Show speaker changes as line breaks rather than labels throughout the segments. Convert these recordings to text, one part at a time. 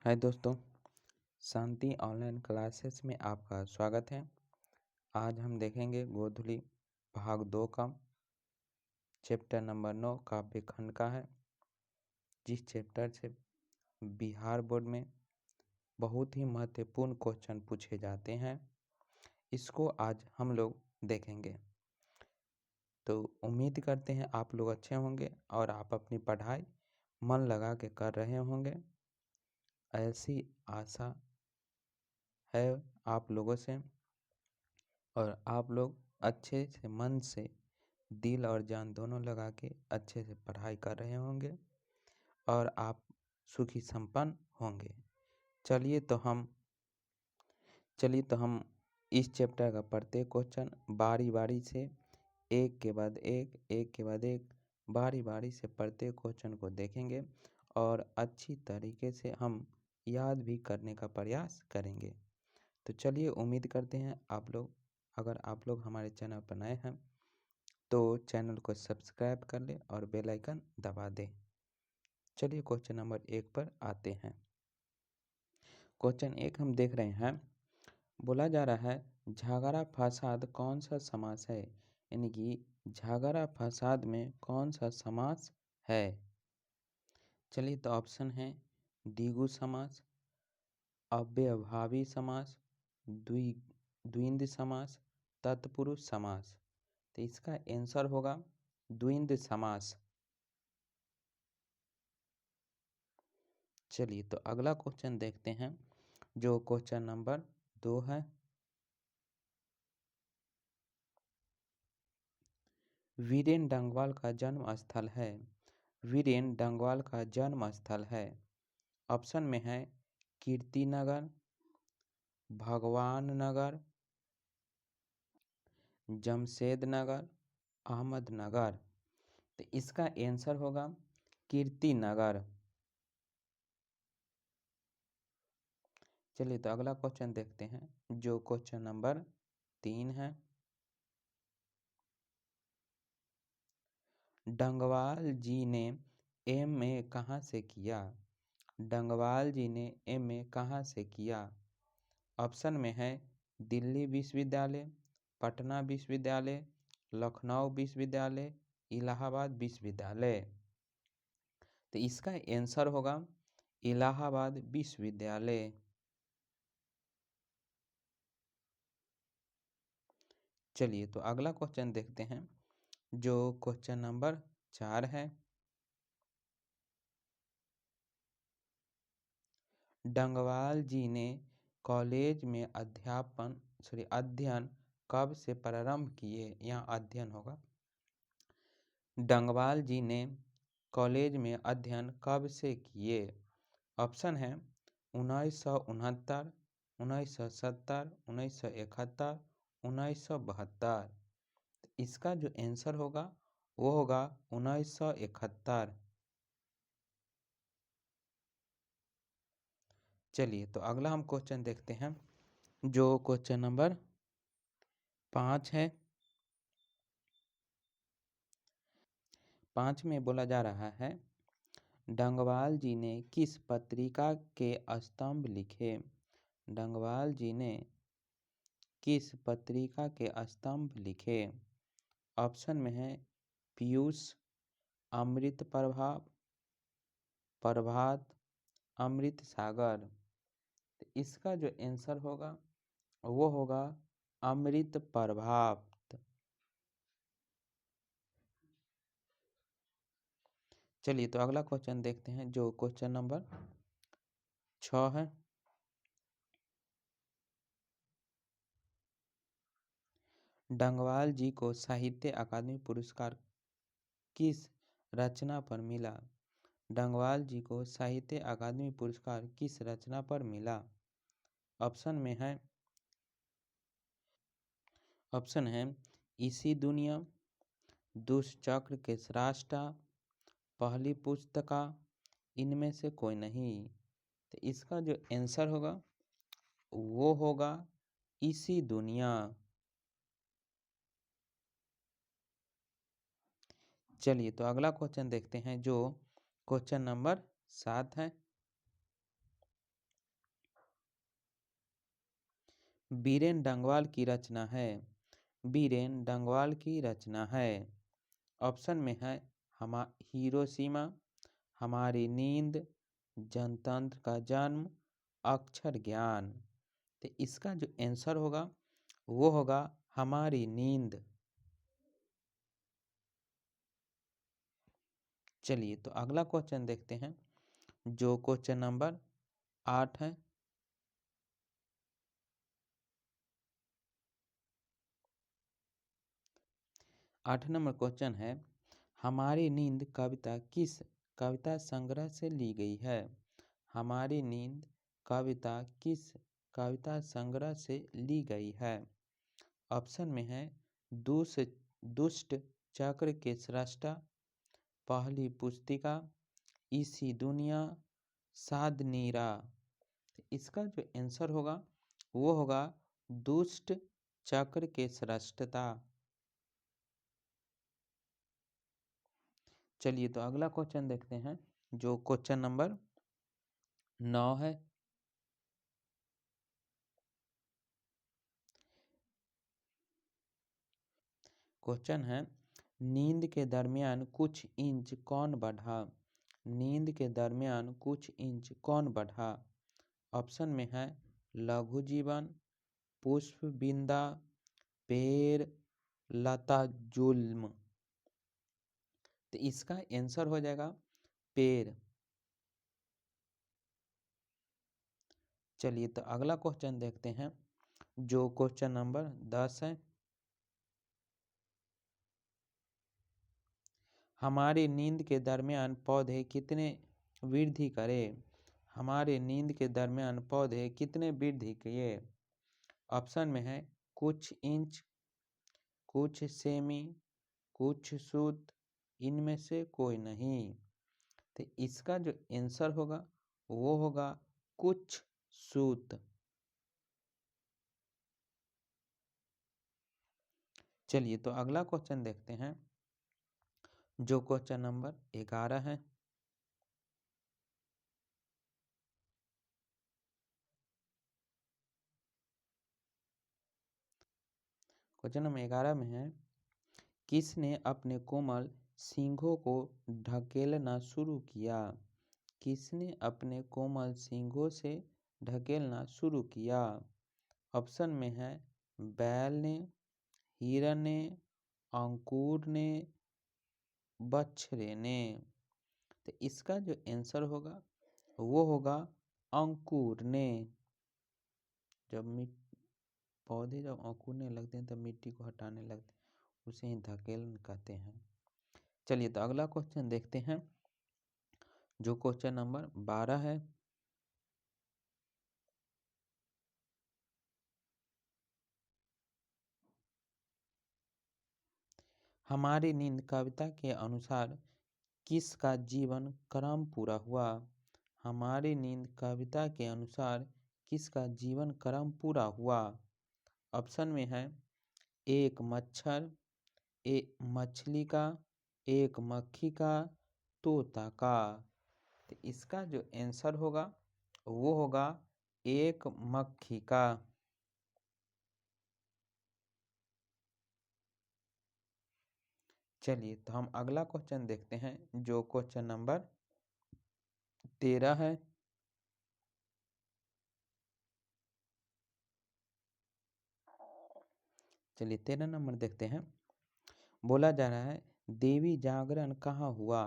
हाय दोस्तों, शांति online classes में आपका स्वागत है। आज हम देखेंगे गोधुली भाग 2 का चैप्टर नंबर 9 काव्य खंड का है, जिस चैप्टर से बिहार बोर्ड में बहुत ही महत्वपूर्ण क्वेश्चन पूछे जाते हैं। इसको आज हम लोग देखेंगे। तो उम्मीद करते हैं आप लोग अच्छे होंगे और आप अपनी पढ़ाई मन लगा के कर रहे होंगे। ऐसी आशा है आप लोगों से और आप लोग अच्छे से मन से दिल और जान दोनों लगा के अच्छे से पढ़ाई कर रहे होंगे और आप सुखी संपन्न होंगे। चलिए तो हम इस चैप्टर का प्रत्येक क्वेश्चन बारी बारी से एक के बाद एक बारी बारी से प्रत्येक क्वेश्चन को देखेंगे और अच्छी तरीके से हम याद भी करने का प्रयास करेंगे। तो चलिए, उम्मीद करते हैं अगर आप लोग हमारे चैनल पर नए हैं तो चैनल को सब्सक्राइब कर ले और बेल आइकन दबा दें। चलिए क्वेश्चन नंबर 1 पर आते हैं। क्वेश्चन 1 हम देख रहे हैं। बोला जा रहा है झगड़ा फसाद कौन सा समास है, यानी कि झगड़ा फसाद में कौन सा समास है। चलिए तो ऑप्शन है द्विगु समास, अव्ययभावी समास, द्वंद्व समास, तत्पुरुष समास। तो इसका आंसर होगा द्वंद्व समास। चलिए तो अगला क्वेश्चन देखते हैं, जो क्वेश्चन नंबर 2 है। वीरेन डंगवाल का जन्म स्थल है। वीरेन डंगवाल का जन्म स्थल है। ऑप्शन में है कीर्तिनगर, भगवान नगर, जमशेदनगर, अहमदनगर। तो इसका आंसर होगा कीर्तिनगर। चलिए तो अगला क्वेश्चन देखते हैं, जो क्वेश्चन नंबर 3 है। डंगवाल जी ने एमए कहाँ से किया। डंगवाल जी ने एमए कहाँ से किया। ऑप्शन में है दिल्ली विश्वविद्यालय, पटना विश्वविद्यालय, लखनऊ विश्वविद्यालय, इलाहाबाद विश्वविद्यालय। तो इसका आंसर होगा इलाहाबाद विश्वविद्यालय। चलिए तो अगला क्वेश्चन देखते हैं, जो क्वेश्चन नंबर 4 है। डंगवाल जी ने कॉलेज में अध्ययन कब से प्रारंभ किए। यहाँ अध्ययन होगा। डंगवाल जी ने कॉलेज में अध्ययन कब से किए। ऑप्शन है 1969, 1970, 1971, 1972। इसका जो आंसर होगा वो होगा 1971। चलिए तो अगला हम क्वेश्चन देखते हैं, जो क्वेश्चन नंबर 5 है। 5 में बोला जा रहा है डंगवाल जी ने किस पत्रिका के स्तंभ लिखे। डंगवाल जी ने किस पत्रिका के स्तंभ लिखे। ऑप्शन में है पीयूष, अमृत प्रभात, अमृत सागर। तो इसका जो आंसर होगा वो होगा अमृत प्रभात। चलिए तो अगला क्वेश्चन देखते हैं, जो क्वेश्चन नंबर 6 है। डंगवाल जी को साहित्य अकादमी पुरस्कार किस रचना पर मिला। डंगवाल जी को साहित्य अकादमी पुरस्कार किस रचना पर मिला। ऑप्शन है इसी दुनिया, दुष्चक्र के सृष्टा, पहली पुस्तका, इनमें से कोई नहीं। तो इसका जो आंसर होगा वो होगा इसी दुनिया। चलिए तो अगला क्वेश्चन देखते हैं, जो क्वेश्चन नंबर 7 है। बीरेन डंगवाल की रचना है। बीरेन डंगवाल की रचना है। ऑप्शन में है हिरोशिमा, हमारी नींद, जनतंत्र का जन्म, अक्षर ज्ञान। तो इसका जो आंसर होगा वो होगा हमारी नींद। चलिए तो अगला क्वेश्चन देखते हैं, जो क्वेश्चन नंबर 8 है। आठ नंबर क्वेश्चन है, हमारी नींद कविता किस कविता संग्रह से ली गई है? हमारी नींद कविता किस कविता संग्रह से ली गई है? ऑप्शन में है दुष्ट चक्र के सृष्टा, पहली पुस्तिका, इसी दुनिया, साधनीरा। इसका जो आंसर होगा वो होगा दुष्ट चक्र के सृष्टा। चलिए तो अगला क्वेश्चन देखते हैं, जो क्वेश्चन नंबर 9 है। क्वेश्चन है, नींद के दरमियान कुछ इंच कौन बढ़ा? नींद के दरमियान कुछ इंच कौन बढ़ा? ऑप्शन में है लघु जीवन, पुष्प बिंदा, पेड़, लता जुल्म। तो इसका आंसर हो जाएगा पेड़। चलिए तो अगला क्वेश्चन देखते हैं, जो क्वेश्चन नंबर 10 है। हमारी नींद के दरमियान पौधे कितने वृद्धि करें? हमारे नींद के दरमियान पौधे कितने वृद्धि किए? ऑप्शन में है कुछ इंच, कुछ सेमी, कुछ सूत, इनमें से कोई नहीं। तो इसका जो आंसर होगा वो होगा कुछ सूत। चलिए तो अगला क्वेश्चन देखते हैं, जो क्वेश्चन नंबर 11 है। क्वेश्चन नंबर 11 में है, किसने अपने कोमल सींगों को ढकेलना शुरू किया? किसने अपने कोमल सींगों से ढकेलना शुरू किया? ऑप्शन में है बैल ने, हिरन ने, अंकुर ने, बछड़े ने। तो इसका जो आंसर होगा वो होगा अंकुर ने। जब पौधे जब अंकुरने लगते हैं तब मिट्टी को हटाने लगते हैं, उसे ही ढकेलन कहते हैं। चलिए तो अगला क्वेश्चन देखते हैं, जो क्वेश्चन नंबर 12 है। हमारी नींद कविता के अनुसार किसका जीवन क्रम पूरा हुआ? हमारी नींद कविता के अनुसार किसका जीवन क्रम पूरा हुआ? ऑप्शन में है एक मच्छर, एक मछली का, एक मक्खी का, तोता का। तो इसका जो आंसर होगा वो होगा एक मक्खी का। चलिए तो हम अगला क्वेश्चन देखते हैं, जो क्वेश्चन नंबर 13 है। चलिए 13 नंबर देखते हैं। बोला जा रहा है, देवी जागरण कहाँ हुआ?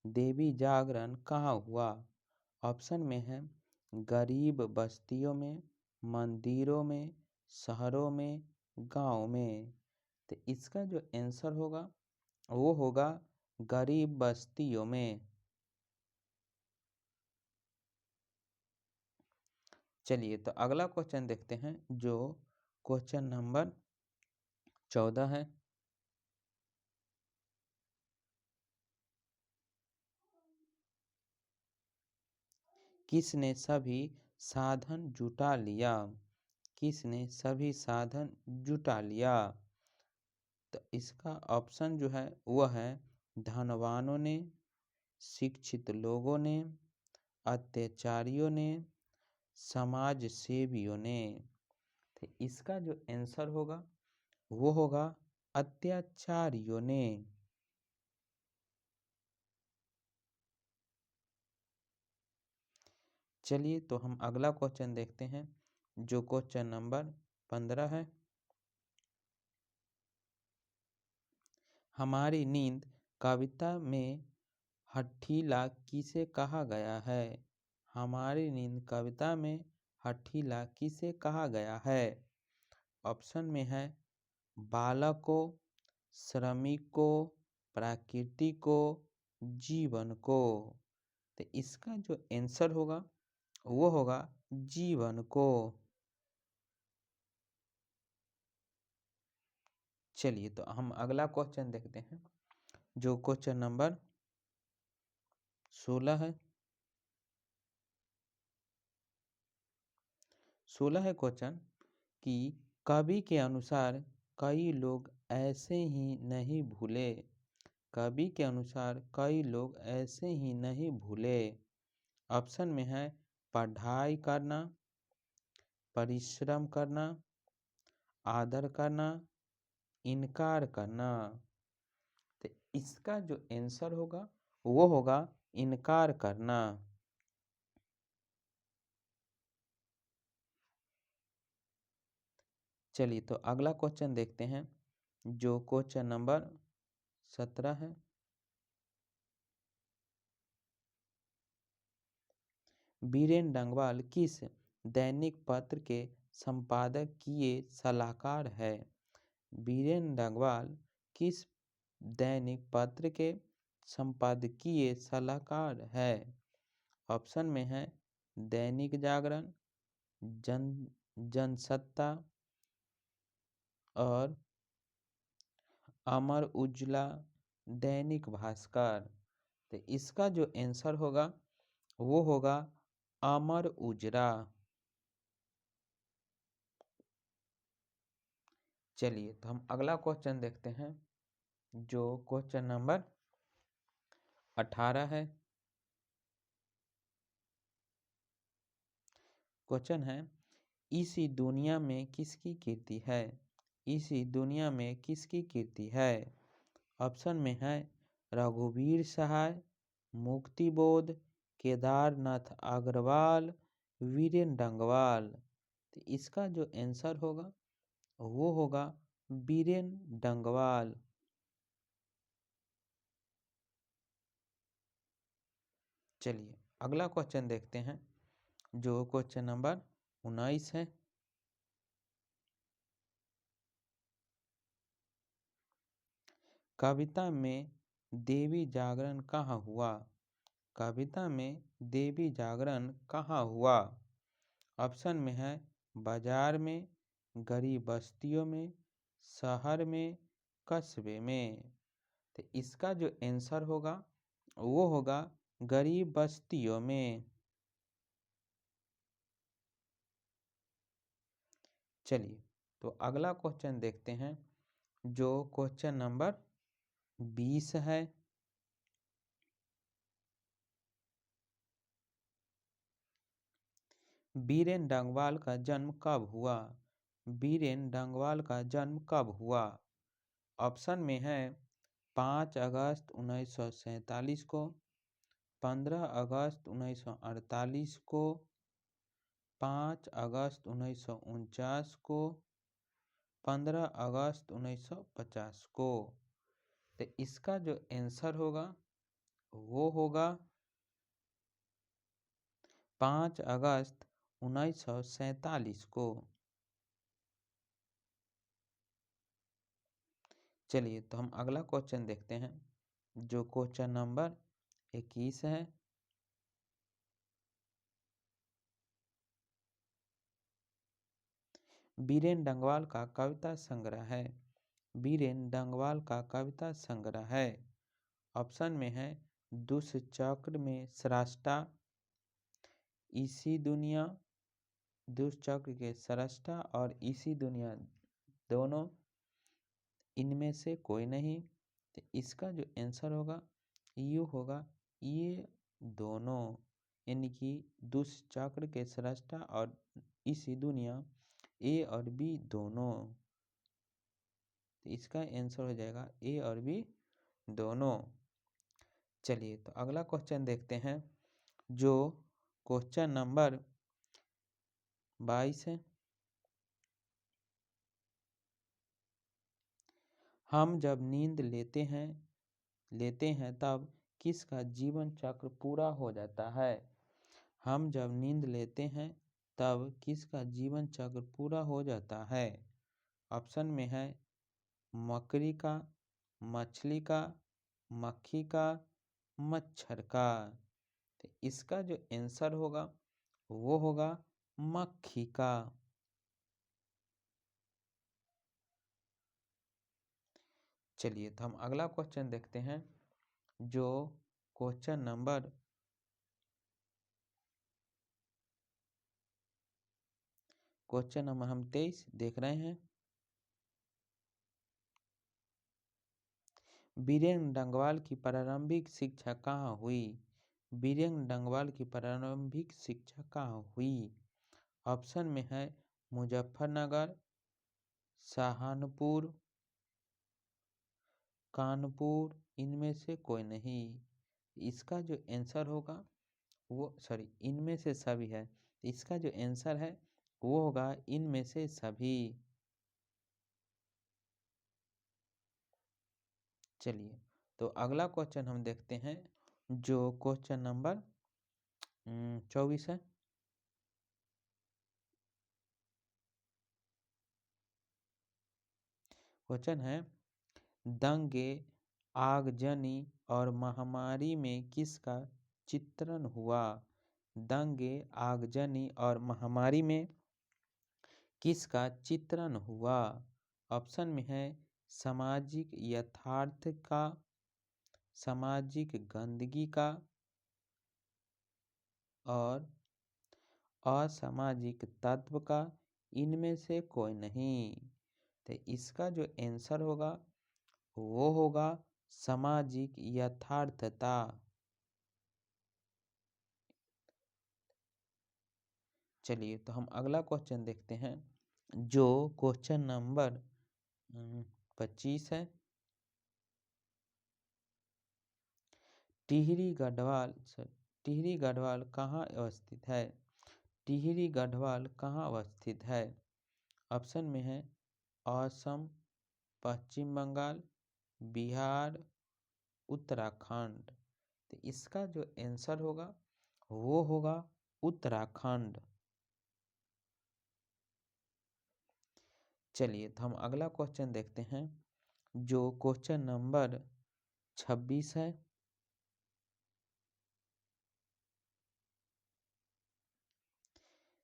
देवी जागरण कहाँ हुआ? ऑप्शन में है गरीब बस्तियों में, मंदिरों में, शहरों में, गांव में। तो इसका जो आंसर होगा वो होगा गरीब बस्तियों में। चलिए तो अगला क्वेश्चन देखते हैं, जो क्वेश्चन नंबर 14 है। किसने सभी साधन जुटा लिया? किसने सभी साधन जुटा लिया? तो इसका ऑप्शन जो है वह है धनवानों ने, शिक्षित लोगों ने, अत्याचारियों ने, समाज सेवियों ने। तो इसका जो आंसर होगा वो होगा अत्याचारियों ने। चलिए तो हम अगला क्वेश्चन देखते हैं जो क्वेश्चन नंबर 15 है। हमारी नींद कविता में हठीला किसे कहा गया है? हमारी नींद कविता में हठीला किसे कहा गया है? ऑप्शन में है बालक को, श्रमिक को, प्रकृति को, जीवन को। तो इसका जो आंसर होगा वो होगा जीवन को। चलिए तो हम अगला क्वेश्चन देखते हैं जो क्वेश्चन नंबर 16 है। 16 है क्वेश्चन कि कवि के अनुसार कई लोग ऐसे ही नहीं भूले। कवि के अनुसार कई लोग ऐसे ही नहीं भूले। ऑप्शन में है पढ़ाई करना, परिश्रम करना, आदर करना, इनकार करना। तो इसका जो आंसर होगा वो होगा इनकार करना। चलिए तो अगला क्वेश्चन देखते हैं जो क्वेश्चन नंबर 17 है। बीरेन डंगवाल किस दैनिक पत्र के संपादकीय सलाहकार है? बीरेन डंगवाल किस दैनिक पत्र के संपादकीय सलाहकार है? ऑप्शन में है दैनिक जागरण, जन जनसत्ता और अमर उजाला, दैनिक भास्कर। तो इसका जो आंसर होगा वो होगा अमर उजरा। चलिए तो हम अगला क्वेश्चन देखते हैं जो क्वेश्चन नंबर 18 है। क्वेश्चन है इसी दुनिया में किसकी कीर्ति है? इसी दुनिया में किसकी कीर्ति है? ऑप्शन में है रघुवीर सहाय, मुक्तिबोध, केदारनाथ अग्रवाल, वीरेन डंगवाल। तो इसका जो आंसर होगा वो होगा बीरेन डंगवाल। चलिए अगला क्वेश्चन देखते हैं जो क्वेश्चन नंबर 19 है। कविता में देवी जागरण कहाँ हुआ? कविता में देवी जागरण कहाँ हुआ? ऑप्शन में है बाजार में, गरीब बस्तियों में, शहर में, कस्बे में। तो इसका जो आंसर होगा वो होगा गरीब बस्तियों में। चलिए तो अगला क्वेश्चन देखते हैं जो क्वेश्चन नंबर 20 है। बीरेन डंगवाल का जन्म कब हुआ? बीरेन डंगवाल का जन्म कब हुआ? ऑप्शन में है 5 अगस्त 1947 को, 15 अगस्त 1948 को, 5 अगस्त 1949 को, 15 अगस्त 1950 को। तो इसका जो आंसर होगा वो होगा 5 अगस्त 1947 को। चलिए तो हम अगला क्वेश्चन देखते हैं जो क्वेश्चन नंबर 21 है। बीरेन डंगवाल का कविता संग्रह है। बीरेन डंगवाल का कविता संग्रह है। ऑप्शन में है दुष्चक्र में सृष्टा, इसी दुनिया, दुष्चक्र के सृष्टा और इसी दुनिया, दोनों इनमें से कोई नहीं। तो इसका जो आंसर होगा यू होगा ये दोनों, यानी कि दुष्चक्र के सृष्टा और इसी दुनिया, ए और बी दोनों। तो इसका आंसर हो जाएगा ए और बी दोनों। चलिए तो अगला क्वेश्चन देखते हैं, जो क्वेश्चन नंबर 22 है। हम जब नींद लेते हैं तब किसका जीवन चक्र पूरा हो जाता है? हम जब नींद लेते हैं तब किसका जीवन चक्र पूरा हो जाता है? ऑप्शन में है मकड़ी का, मछली का, मक्खी का, मच्छर का। तो इसका जो आंसर होगा वो होगा मक्खी का। चलिए तो हम अगला क्वेश्चन देखते हैं, जो क्वेश्चन नंबर 23 देख रहे हैं। बीरेन डंगवाल की प्रारंभिक शिक्षा कहाँ हुई? बीरेन डंगवाल की प्रारंभिक शिक्षा कहाँ हुई? ऑप्शन में है मुजफ्फरनगर, सहारनपुर, कानपुर, इनमें से कोई नहीं। इसका जो आंसर होगा वो इनमें से सभी है। इसका जो आंसर है वो होगा इनमें से सभी। चलिए तो अगला क्वेश्चन हम देखते हैं, जो क्वेश्चन नंबर 24 है। क्वेश्चन है, दंगे, आगजनी और महामारी में किसका चित्रण हुआ? दंगे, आगजनी और महामारी में किसका चित्रण हुआ? ऑप्शन में है सामाजिक यथार्थ का, सामाजिक गंदगी का और असामाजिक तत्व का, इनमें से कोई नहीं। तो इसका जो आंसर होगा वो होगा सामाजिक यथार्थता। चलिए तो हम अगला क्वेश्चन देखते हैं, जो क्वेश्चन नंबर 25 है। टिहरी गढ़वाल कहाँ अवस्थित है? टिहरी गढ़वाल कहाँ अवस्थित है? ऑप्शन में है असम, पश्चिम बंगाल, बिहार, उत्तराखंड। तो इसका जो आंसर होगा वो होगा उत्तराखंड। चलिए तो हम अगला क्वेश्चन देखते हैं, जो क्वेश्चन नंबर 26 है।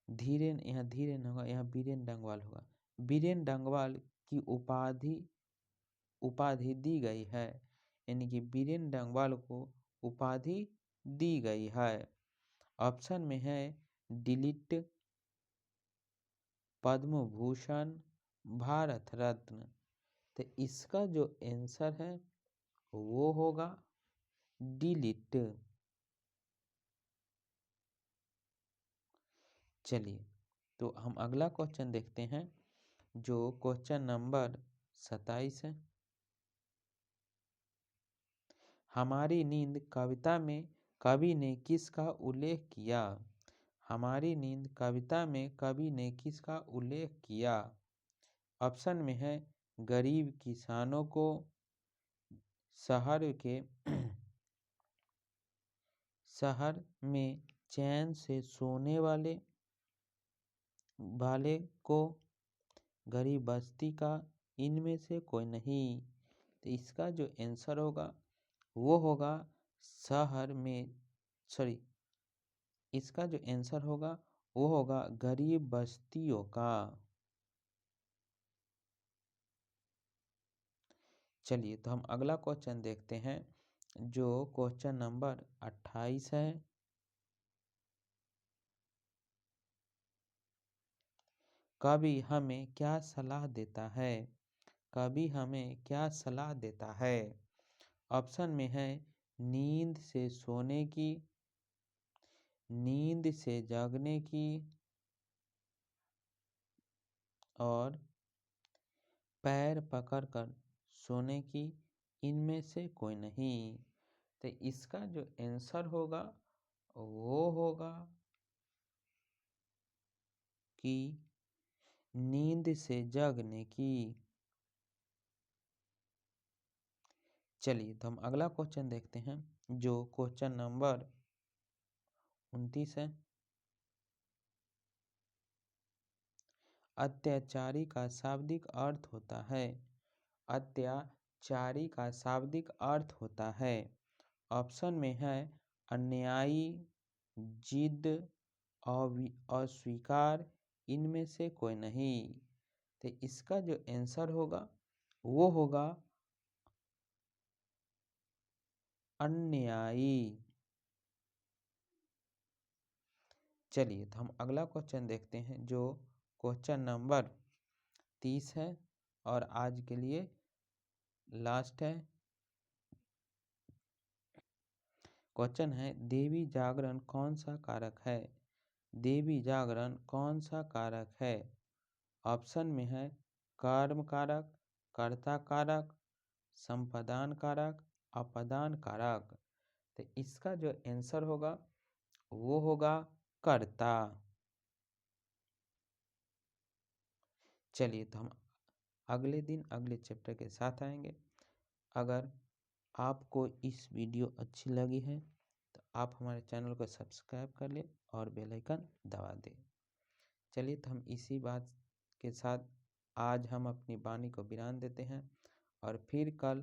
यहाँ धीरेन होगा, यहाँ बीरेन डंगवाल होगा। बीरेन डंगवाल की उपाधि दी गई है, यानी कि बीरेन डंगवाल को उपाधि दी गई है। ऑप्शन में है डिलिट, पद्म भूषण, भारत रत्न। तो इसका जो आंसर है वो होगा डिलिट। चलिए तो हम अगला क्वेश्चन देखते हैं, जो क्वेश्चन नंबर 27 है। हमारी नींद कविता में कवि ने किसका उल्लेख किया? हमारी नींद कविता में कवि ने किसका उल्लेख किया? ऑप्शन में है गरीब किसानों को, शहर में चैन से सोने वाले को, गरीब बस्ती का, इनमें से कोई नहीं। तो इसका जो आंसर होगा वो होगा शहर में इसका जो आंसर होगा वो होगा गरीब बस्तियों का। चलिए तो हम अगला क्वेश्चन देखते हैं, जो क्वेश्चन नंबर 28 है। कवि हमें क्या सलाह देता है? कवि हमें क्या सलाह देता है? ऑप्शन में है नींद से सोने की, नींद से जागने की, और पैर पकड़कर सोने की इनमें से कोई नहीं। तो इसका जो आंसर होगा वो होगा कि नींद से जगने की। चलिए तो हम अगला क्वेश्चन देखते हैं जो क्वेश्चन नंबर 29 है। अत्याचारी का शाब्दिक अर्थ होता है। अत्याचारी का शाब्दिक अर्थ होता है। ऑप्शन में है अन्यायी, जिद, अस्वीकार, इनमें से कोई नहीं। तो इसका जो आंसर होगा वो होगा अन्यायी। चलिए तो हम अगला क्वेश्चन देखते हैं जो क्वेश्चन नंबर 30 है और आज के लिए लास्ट है। क्वेश्चन है देवी जागरण कौन सा कारक है। देवी जागरण कौन सा कारक है। ऑप्शन में है कर्म कारक, कर्ता कारक, संपदान कारक, अपदान कारक। तो इसका जो आंसर होगा वो होगा कर्ता। चलिए तो हम अगले दिन अगले चैप्टर के साथ आएंगे। अगर आपको इस वीडियो अच्छी लगी है तो आप हमारे चैनल को सब्सक्राइब कर लें और बेल आइकन दबा दें। चलिए तो हम इसी बात के साथ आज हम अपनी वाणी को विराम देते हैं और फिर कल